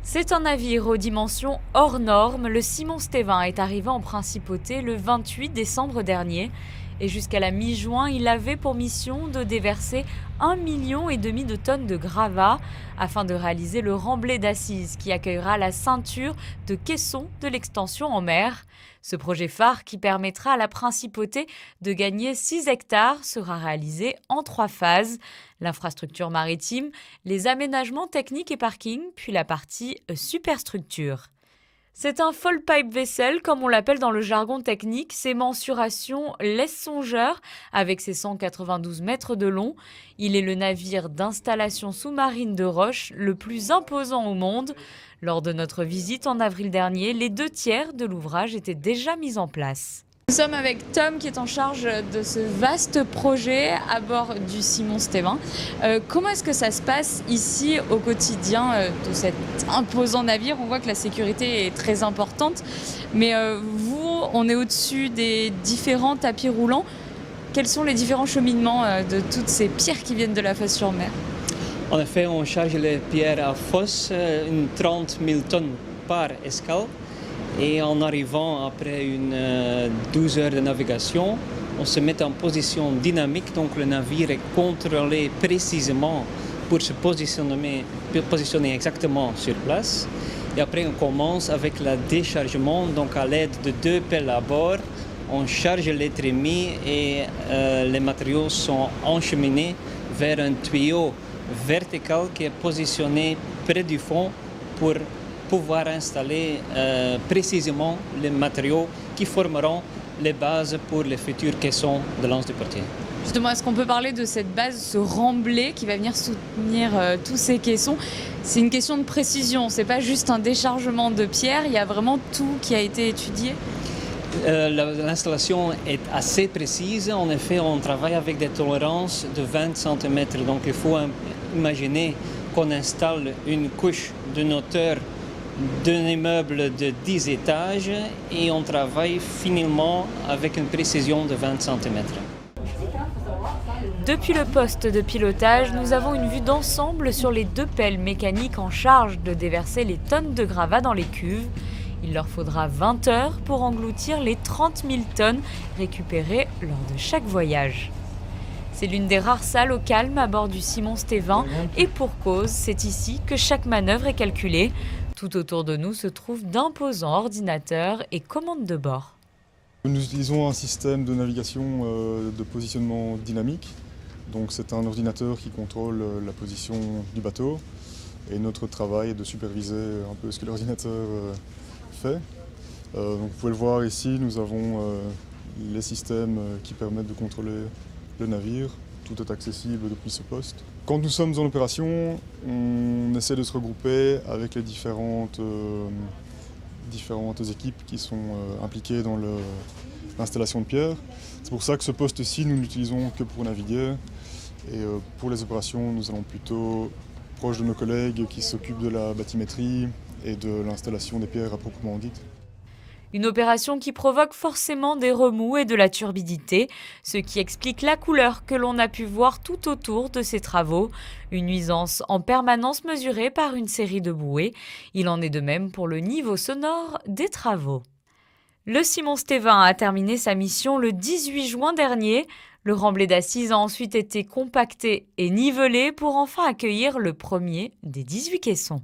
C'est un navire aux dimensions hors normes. Le Simon Stévin est arrivé en principauté le 28 décembre dernier. Et jusqu'à la mi-juin, il avait pour mission de déverser 1,5 million de tonnes de gravats afin de réaliser le remblai d'Assise qui accueillera la ceinture de caissons de l'extension en mer. Ce projet phare qui permettra à la principauté de gagner 6 hectares sera réalisé en 3 phases. L'infrastructure maritime, les aménagements techniques et parking, puis la partie superstructure. C'est un full pipe vessel, comme on l'appelle dans le jargon technique. Ses mensurations laissent songeur avec ses 192 mètres de long. Il est le navire d'installation sous-marine de roche le plus imposant au monde. Lors de notre visite en avril dernier, les 2/3 de l'ouvrage étaient déjà mis en place. Nous sommes avec Tom qui est en charge de ce vaste projet à bord du Simon Stévin. Comment est-ce que ça se passe ici au quotidien de cet imposant navire? On voit que la sécurité est très importante, mais vous, on est au-dessus des différents tapis roulants. Quels sont les différents cheminements de toutes ces pierres qui viennent de la Fos-sur-Mer? En effet, on charge les pierres à Fos, une 30 000 tonnes par escale. Et en arrivant après 12 heures de navigation, on se met en position dynamique, donc le navire est contrôlé précisément pour se positionner exactement sur place. Et après on commence avec le déchargement, donc à l'aide de 2 pelles à bord, on charge les trémies et les matériaux sont encheminés vers un tuyau vertical qui est positionné près du fond pour pouvoir installer précisément les matériaux qui formeront les bases pour les futurs caissons de l'Anse du Portier. Justement, est-ce qu'on peut parler de cette base, ce remblai qui va venir soutenir tous ces caissons? C'est une question de précision, c'est pas juste un déchargement de pierre, il y a vraiment tout qui a été étudié? L'installation est assez précise. En effet, on travaille avec des tolérances de 20 cm. Donc il faut imaginer qu'on installe une couche d'une hauteur d'un immeuble de 10 étages et on travaille finement avec une précision de 20 cm. Depuis le poste de pilotage, nous avons une vue d'ensemble sur les 2 pelles mécaniques en charge de déverser les tonnes de gravats dans les cuves. Il leur faudra 20 heures pour engloutir les 30 000 tonnes récupérées lors de chaque voyage. C'est l'une des rares salles au calme à bord du Simon Stévin et pour cause, c'est ici que chaque manœuvre est calculée. Tout autour de nous se trouvent d'imposants ordinateurs et commandes de bord. Nous utilisons un système de navigation de positionnement dynamique. Donc c'est un ordinateur qui contrôle la position du bateau. Et notre travail est de superviser un peu ce que l'ordinateur fait. Donc vous pouvez le voir ici, nous avons les systèmes qui permettent de contrôler le navire. Tout est accessible depuis ce poste. Quand nous sommes en opération, on essaie de se regrouper avec les différentes équipes qui sont impliquées dans l'installation de pierres. C'est pour ça que ce poste-ci, nous ne l'utilisons que pour naviguer. Et pour les opérations, nous allons plutôt proche de nos collègues qui s'occupent de la bathymétrie et de l'installation des pierres à proprement dite. Une opération qui provoque forcément des remous et de la turbidité, ce qui explique la couleur que l'on a pu voir tout autour de ces travaux. Une nuisance en permanence mesurée par une série de bouées. Il en est de même pour le niveau sonore des travaux. Le Simon Stévin a terminé sa mission le 18 juin dernier. Le remblai d'Assise a ensuite été compacté et nivelé pour enfin accueillir le premier des 18 caissons.